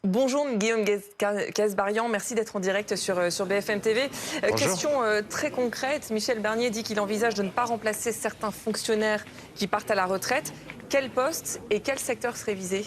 Bonjour Guillaume Kasbarian, merci d'être en direct sur BFM TV. Question très concrète, Michel Barnier dit qu'il envisage de ne pas remplacer certains fonctionnaires qui partent à la retraite. Quel poste et quel secteur serait visé ?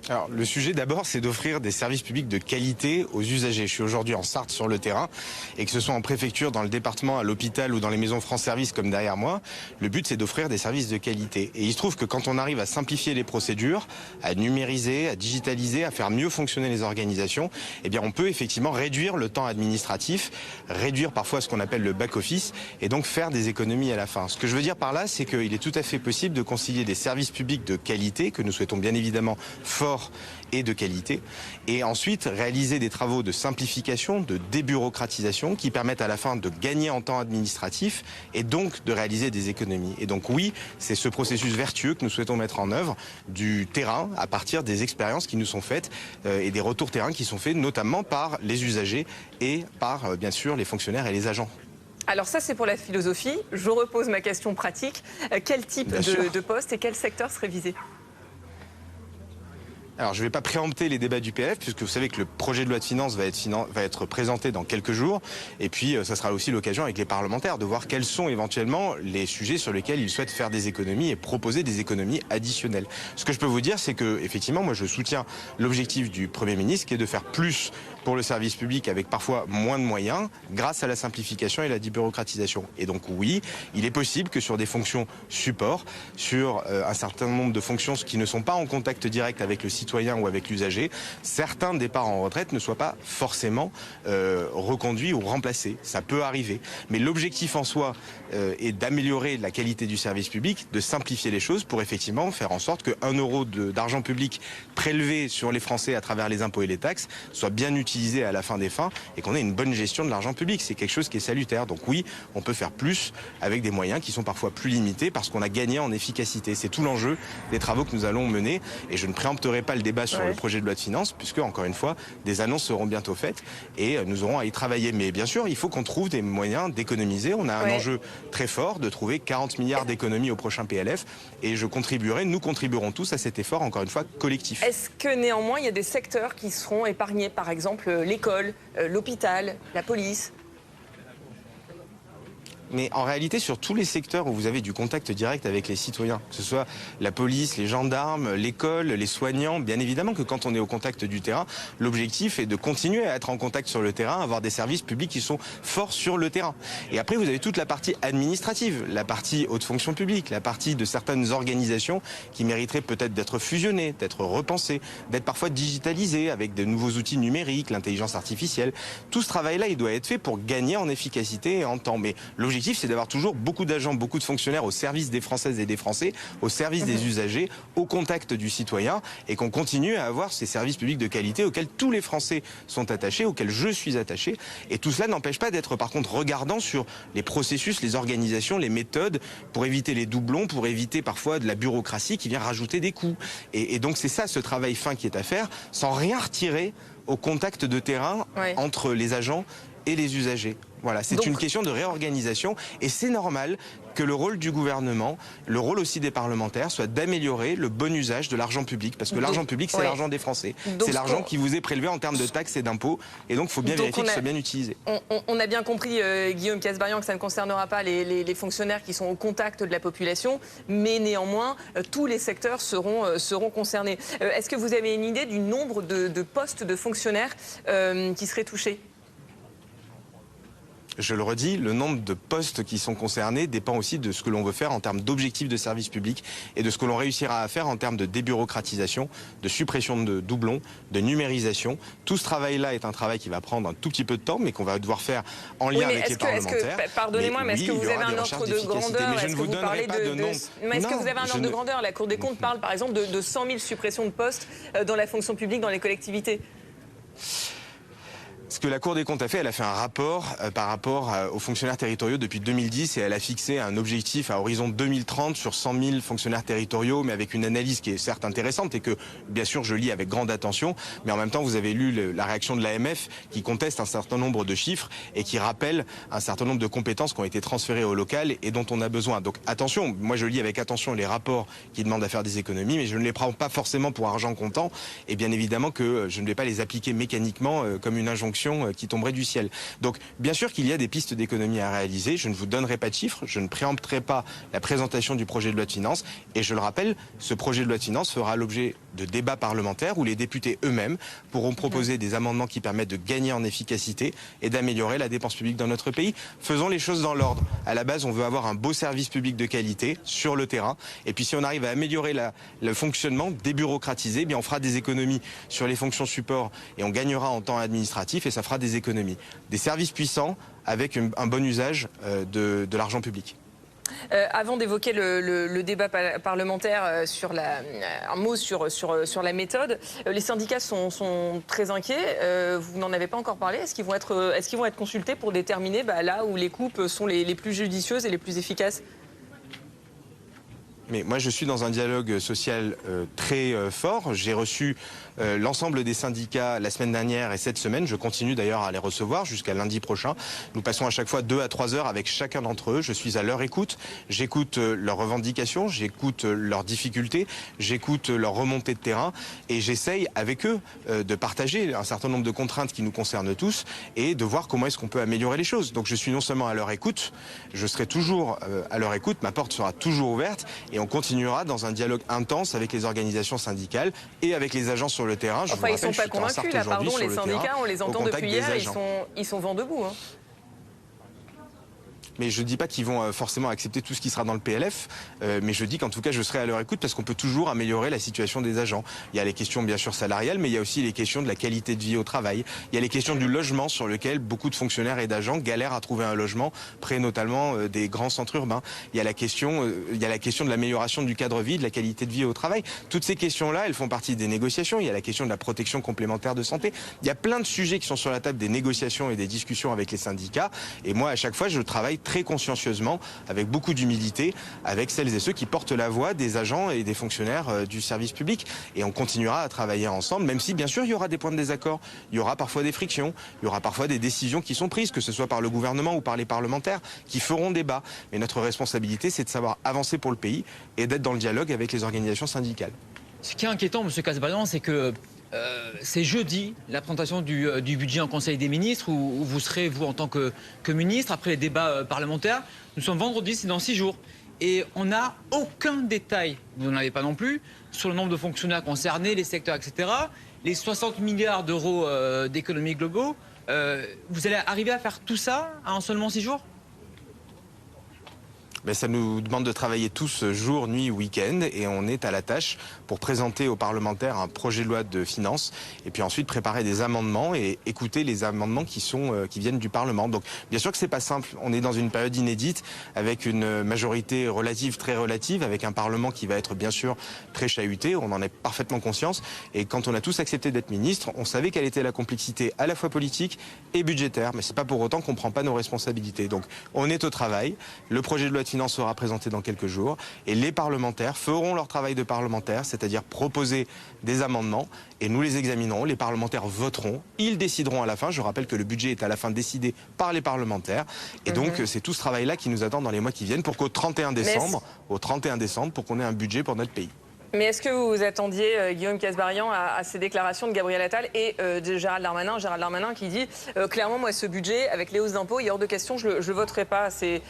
Alors, le sujet d'abord, c'est d'offrir des services publics de qualité aux usagers. Je suis aujourd'hui en Sarthe sur le terrain, et que ce soit en préfecture, dans le département, à l'hôpital ou dans les maisons France Service comme derrière moi, le but c'est d'offrir des services de qualité. Et il se trouve que quand on arrive à simplifier les procédures, à numériser, à digitaliser, à faire mieux fonctionner les organisations, eh bien on peut effectivement réduire le temps administratif, réduire parfois ce qu'on appelle le back-office, et donc faire des économies à la fin. Ce que je veux dire par là, c'est qu'il est tout à fait possible de concilier des services publics de qualité, que nous souhaitons bien évidemment forts et de qualité, et ensuite réaliser des travaux de simplification, de débureaucratisation qui permettent à la fin de gagner en temps administratif et donc de réaliser des économies. Et donc oui, c'est ce processus vertueux que nous souhaitons mettre en œuvre du terrain à partir des expériences qui nous sont faites et des retours terrain qui sont faits notamment par les usagers et par bien sûr les fonctionnaires et les agents. Alors ça c'est pour la philosophie, je repose ma question pratique. Quel type de poste et quel secteur serait visé ? Alors, je ne vais pas préempter les débats du PLF, puisque vous savez que le projet de loi de finances va être présenté dans quelques jours. Et puis, ça sera aussi l'occasion avec les parlementaires de voir quels sont éventuellement les sujets sur lesquels ils souhaitent faire des économies et proposer des économies additionnelles. Ce que je peux vous dire, c'est que, effectivement, moi, je soutiens l'objectif du Premier ministre, qui est de faire plus pour le service public avec parfois moins de moyens, grâce à la simplification et la débureaucratisation. Et donc, oui, il est possible que sur des fonctions support, sur un certain nombre de fonctions qui ne sont pas en contact direct avec le citoyen ou avec l'usager, certains départs en retraite ne soient pas forcément reconduits ou remplacés. Ça peut arriver. Mais l'objectif en soi est d'améliorer la qualité du service public, de simplifier les choses pour effectivement faire en sorte que 1 euro d'argent public prélevé sur les Français à travers les impôts et les taxes soit bien utilisé à la fin des fins et qu'on ait une bonne gestion de l'argent public. C'est quelque chose qui est salutaire. Donc oui, on peut faire plus avec des moyens qui sont parfois plus limités parce qu'on a gagné en efficacité. C'est tout l'enjeu des travaux que nous allons mener et je ne préempterai pas le débat sur le projet de loi de finances puisque, encore une fois, des annonces seront bientôt faites et nous aurons à y travailler. Mais bien sûr, il faut qu'on trouve des moyens d'économiser. On a un enjeu très fort de trouver 40 milliards d'économies au prochain PLF et nous contribuerons tous à cet effort, encore une fois, collectif. Est-ce que néanmoins, il y a des secteurs qui seront épargnés, par exemple l'école, l'hôpital, la police ? Mais en réalité, sur tous les secteurs où vous avez du contact direct avec les citoyens, que ce soit la police, les gendarmes, l'école, les soignants, bien évidemment que quand on est au contact du terrain, l'objectif est de continuer à être en contact sur le terrain, avoir des services publics qui sont forts sur le terrain. Et après, vous avez toute la partie administrative, la partie haute fonction publique, la partie de certaines organisations qui mériteraient peut-être d'être fusionnées, d'être repensées, d'être parfois digitalisées avec de nouveaux outils numériques, l'intelligence artificielle. Tout ce travail-là, il doit être fait pour gagner en efficacité et en temps. Mais l'objectif, c'est d'avoir toujours beaucoup d'agents, beaucoup de fonctionnaires au service des Françaises et des Français, au service des usagers, au contact du citoyen, et qu'on continue à avoir ces services publics de qualité auxquels tous les Français sont attachés, auxquels je suis attaché. Et tout cela n'empêche pas d'être par contre regardant sur les processus, les organisations, les méthodes, pour éviter les doublons, pour éviter parfois de la bureaucratie qui vient rajouter des coûts. Et donc c'est ça ce travail fin qui est à faire, sans rien retirer au contact de terrain entre les agents et les usagers. Voilà, c'est une question de réorganisation et c'est normal que le rôle du gouvernement, le rôle aussi des parlementaires soit d'améliorer le bon usage de l'argent public. Parce que l'argent public, c'est l'argent des Français. C'est l'argent qui vous est prélevé en termes de taxes et d'impôts. Et donc, il faut bien vérifier qu'il soit bien utilisé. On a bien compris, Guillaume Kasbarian, que ça ne concernera pas les fonctionnaires qui sont au contact de la population. Mais néanmoins, tous les secteurs seront concernés. Est-ce que vous avez une idée du nombre de postes de fonctionnaires qui seraient touchés ? Je le redis, le nombre de postes qui sont concernés dépend aussi de ce que l'on veut faire en termes d'objectifs de service public et de ce que l'on réussira à faire en termes de débureaucratisation, de suppression de doublons, de numérisation. Tout ce travail-là est un travail qui va prendre un tout petit peu de temps, mais qu'on va devoir faire en lien avec les parlementaires. Pardonnez-moi, mais est-ce que vous avez un ordre de grandeur? Mais je ne vous donnerai pas de nom. Mais est-ce que vous avez un ordre de grandeur? La Cour des comptes parle par exemple de 100 000 suppressions de postes dans la fonction publique, dans les collectivités. Ce que la Cour des comptes a fait, elle a fait un rapport par rapport aux fonctionnaires territoriaux depuis 2010 et elle a fixé un objectif à horizon 2030 sur 100 000 fonctionnaires territoriaux, mais avec une analyse qui est certes intéressante et que, bien sûr, je lis avec grande attention, mais en même temps, vous avez lu la réaction de l'AMF qui conteste un certain nombre de chiffres et qui rappelle un certain nombre de compétences qui ont été transférées au local et dont on a besoin. Donc attention, moi je lis avec attention les rapports qui demandent à faire des économies, mais je ne les prends pas forcément pour argent comptant et bien évidemment que je ne vais pas les appliquer mécaniquement comme une injonction qui tomberait du ciel. Donc bien sûr qu'il y a des pistes d'économie à réaliser, je ne vous donnerai pas de chiffres, je ne préempterai pas la présentation du projet de loi de finances et je le rappelle, ce projet de loi de finances fera l'objet de débats parlementaires où les députés eux-mêmes pourront proposer des amendements qui permettent de gagner en efficacité et d'améliorer la dépense publique dans notre pays. Faisons les choses dans l'ordre. À la base, on veut avoir un beau service public de qualité sur le terrain et puis si on arrive à améliorer le fonctionnement, débureaucratiser, eh bien on fera des économies sur les fonctions support et on gagnera en temps administratif et ça fera des économies. Des services puissants avec un bon usage de l'argent public. Avant d'évoquer le débat parlementaire, un mot sur la méthode, les syndicats sont très inquiets. Vous n'en avez pas encore parlé. Est-ce qu'ils vont être consultés pour déterminer là où les coupes sont les plus judicieuses et les plus efficaces ? Mais moi, je suis dans un dialogue social très fort. J'ai reçu l'ensemble des syndicats la semaine dernière et cette semaine. Je continue d'ailleurs à les recevoir jusqu'à lundi prochain. Nous passons à chaque fois 2 à 3 heures avec chacun d'entre eux. Je suis à leur écoute. J'écoute leurs revendications, j'écoute leurs difficultés, j'écoute leurs remontées de terrain et j'essaye avec eux de partager un certain nombre de contraintes qui nous concernent tous et de voir comment est-ce qu'on peut améliorer les choses. Donc je suis non seulement à leur écoute, je serai toujours à leur écoute, ma porte sera toujours ouverte. Et on continuera dans un dialogue intense avec les organisations syndicales et avec les agents sur le terrain. Enfin, ils ne sont pas convaincus, là, pardon, les syndicats, on les entend depuis hier, ils sont vent debout. Mais je ne dis pas qu'ils vont forcément accepter tout ce qui sera dans le PLF, mais je dis qu'en tout cas, je serai à leur écoute parce qu'on peut toujours améliorer la situation des agents. Il y a les questions bien sûr salariales, mais il y a aussi les questions de la qualité de vie au travail. Il y a les questions du logement sur lequel beaucoup de fonctionnaires et d'agents galèrent à trouver un logement près notamment des grands centres urbains. Il y a la question de l'amélioration du cadre de vie, de la qualité de vie au travail. Toutes ces questions-là, elles font partie des négociations. Il y a la question de la protection complémentaire de santé. Il y a plein de sujets qui sont sur la table des négociations et des discussions avec les syndicats. Et moi, à chaque fois, je travaille très consciencieusement, avec beaucoup d'humilité, avec celles et ceux qui portent la voix des agents et des fonctionnaires du service public. Et on continuera à travailler ensemble, même si bien sûr il y aura des points de désaccord, il y aura parfois des frictions, il y aura parfois des décisions qui sont prises, que ce soit par le gouvernement ou par les parlementaires, qui feront débat. Mais notre responsabilité, c'est de savoir avancer pour le pays et d'être dans le dialogue avec les organisations syndicales. Ce qui est inquiétant, M. Kasbarian, c'est que c'est jeudi, la présentation du budget en Conseil des ministres, où vous serez, vous, en tant que ministre, après les débats parlementaires. Nous sommes vendredi, c'est dans 6 jours. Et on n'a aucun détail, vous n'en avez pas non plus, sur le nombre de fonctionnaires concernés, les secteurs, etc. Les 60 milliards d'euros d'économies globaux. Vous allez arriver à faire tout ça en seulement 6 jours ? Ça nous demande de travailler tous jour, nuit, week-end et on est à la tâche pour présenter aux parlementaires un projet de loi de finances et puis ensuite préparer des amendements et écouter les amendements qui viennent du Parlement. Donc bien sûr que c'est pas simple, on est dans une période inédite avec une majorité relative, très relative, avec un Parlement qui va être bien sûr très chahuté, on en est parfaitement conscience et quand on a tous accepté d'être ministre, on savait quelle était la complexité à la fois politique et budgétaire, mais c'est pas pour autant qu'on prend pas nos responsabilités. Donc on est au travail, le projet de loi de finances sera présenté dans quelques jours et les parlementaires feront leur travail de parlementaire, c'est-à-dire proposer des amendements et nous les examinerons, les parlementaires voteront, ils décideront à la fin, je rappelle que le budget est à la fin décidé par les parlementaires et donc c'est tout ce travail-là qui nous attend dans les mois qui viennent pour qu'au 31 décembre, pour qu'on ait un budget pour notre pays. Mais est-ce que vous vous attendiez, Guillaume Kasbarian, à ces déclarations de Gabriel Attal et de Gérald Darmanin ? Gérald Darmanin qui dit clairement, moi, ce budget, avec les hausses d'impôts, il est hors de question, je ne voterai pas. C'est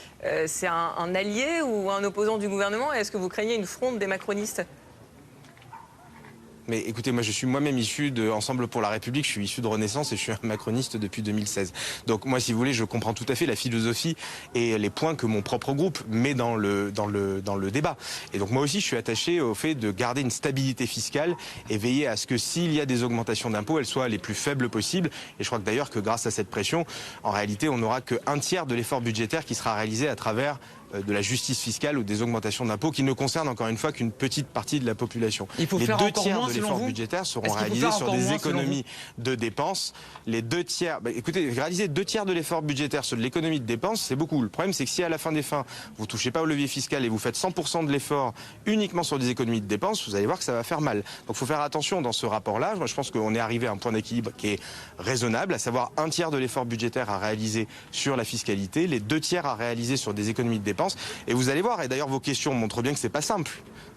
un allié ou un opposant du gouvernement ? Est-ce que vous craignez une fronde des macronistes ? Mais écoutez, moi je suis moi-même issu de Ensemble pour la République, je suis issu de Renaissance et je suis un macroniste depuis 2016. Donc moi, si vous voulez, je comprends tout à fait la philosophie et les points que mon propre groupe met dans le débat. Et donc moi aussi, je suis attaché au fait de garder une stabilité fiscale et veiller à ce que s'il y a des augmentations d'impôts, elles soient les plus faibles possibles. Et je crois que d'ailleurs que grâce à cette pression, en réalité, on n'aura qu'un tiers de l'effort budgétaire qui sera réalisé à travers de la justice fiscale ou des augmentations d'impôts qui ne concernent encore une fois qu'une petite partie de la population. Il faut les faire 2 encore tiers moins, de selon l'effort vous budgétaire seront Est-ce qu'il faut réalisés faire sur encore des moins, selon économies de dépenses. Les 2 tiers, écoutez, réaliser 2 tiers de l'effort budgétaire sur de l'économie de dépenses, c'est beaucoup. Le problème, c'est que si à la fin des fins, vous touchez pas au levier fiscal et vous faites 100% de l'effort uniquement sur des économies de dépenses, vous allez voir que ça va faire mal. Donc il faut faire attention dans ce rapport-là. Moi, je pense qu'on est arrivé à un point d'équilibre qui est raisonnable, à savoir 1 tiers de l'effort budgétaire à réaliser sur la fiscalité, les 2 tiers à réaliser sur des économies de dépenses. Et vous allez voir, et d'ailleurs vos questions montrent bien que c'est pas simple.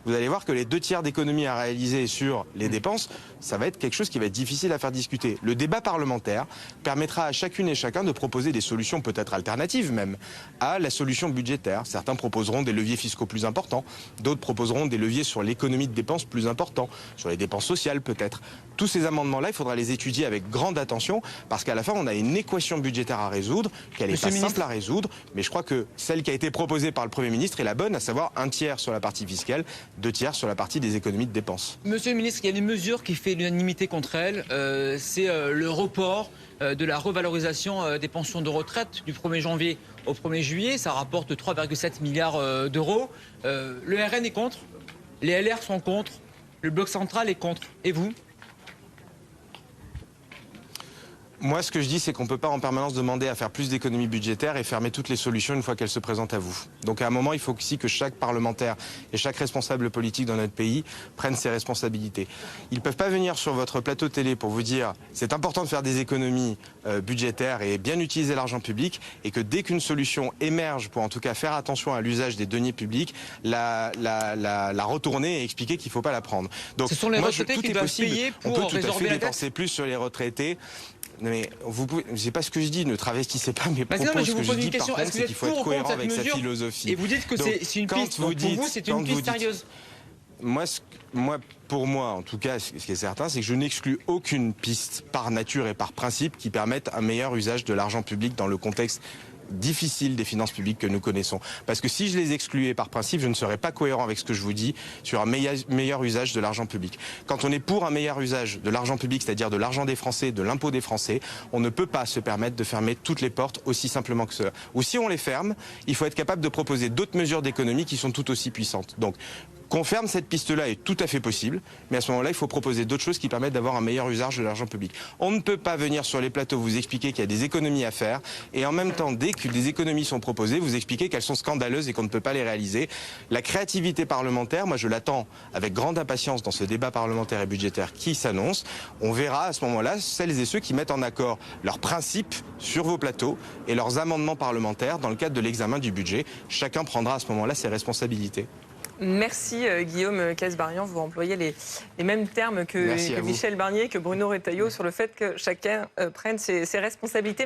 Vous allez voir que les 2 tiers d'économies à réaliser sur les dépenses, ça va être quelque chose qui va être difficile à faire discuter. Le débat parlementaire permettra à chacune et chacun de proposer des solutions peut-être alternatives même à la solution budgétaire. Certains proposeront des leviers fiscaux plus importants, d'autres proposeront des leviers sur l'économie de dépenses plus importants, sur les dépenses sociales peut-être. Tous ces amendements-là, il faudra les étudier avec grande attention parce qu'à la fin, on a une équation budgétaire à résoudre, qu'elle n'est pas simple à résoudre, mais je crois que celle qui a été proposée par le Premier ministre est la bonne, à savoir 1 tiers sur la partie fiscale, 2 tiers sur la partie des économies de dépenses. Monsieur le ministre, il y a une mesure qui fait l'unanimité contre elle, c'est le report de la revalorisation des pensions de retraite du 1er janvier au 1er juillet. Ça rapporte 3,7 milliards d'euros. Le RN est contre, les LR sont contre, le bloc central est contre. Et vous ? Moi, ce que je dis, c'est qu'on ne peut pas en permanence demander à faire plus d'économies budgétaires et fermer toutes les solutions une fois qu'elles se présentent à vous. Donc à un moment, il faut aussi que chaque parlementaire et chaque responsable politique dans notre pays prenne ses responsabilités. Ils ne peuvent pas venir sur votre plateau télé pour vous dire c'est important de faire des économies budgétaires et bien utiliser l'argent public et que dès qu'une solution émerge pour en tout cas faire attention à l'usage des deniers publics, la retourner et expliquer qu'il ne faut pas la prendre. Donc, ce sont les retraités qui doivent payer pour on peut tout à résorber fait la dette. dépenser plus sur les retraités. Non mais vous pouvez, c'est pas ce que je dis, ne travestissez pas mes propos. Non, mais je Ce vous que pose je une dis par question. contre, Est-ce que c'est vous qu'il êtes faut être pour ou cohérent contre avec cette sa mesure ? philosophie. Et vous dites que c'est une piste. Donc, pour vous, c'est une piste sérieuse. Moi, pour moi, en tout cas, ce qui est certain, c'est que je n'exclus aucune piste par nature et par principe qui permette un meilleur usage de l'argent public dans le contexte difficile des finances publiques que nous connaissons. Parce que si je les excluais par principe, je ne serais pas cohérent avec ce que je vous dis sur un meilleur usage de l'argent public. Quand on est pour un meilleur usage de l'argent public, c'est-à-dire de l'argent des Français, de l'impôt des Français, on ne peut pas se permettre de fermer toutes les portes aussi simplement que cela. Ou si on les ferme, il faut être capable de proposer d'autres mesures d'économie qui sont tout aussi puissantes. Donc, qu'on ferme cette piste-là est tout à fait possible, mais à ce moment-là, il faut proposer d'autres choses qui permettent d'avoir un meilleur usage de l'argent public. On ne peut pas venir sur les plateaux vous expliquer qu'il y a des économies à faire, et en même temps, dès que des économies sont proposées, vous expliquer qu'elles sont scandaleuses et qu'on ne peut pas les réaliser. La créativité parlementaire, moi je l'attends avec grande impatience dans ce débat parlementaire et budgétaire qui s'annonce. On verra à ce moment-là celles et ceux qui mettent en accord leurs principes sur vos plateaux et leurs amendements parlementaires dans le cadre de l'examen du budget. Chacun prendra à ce moment-là ses responsabilités. Merci Guillaume Kasbarian, vous employez les mêmes termes que Michel Barnier, que Bruno Retailleau sur le fait que chacun prenne ses responsabilités.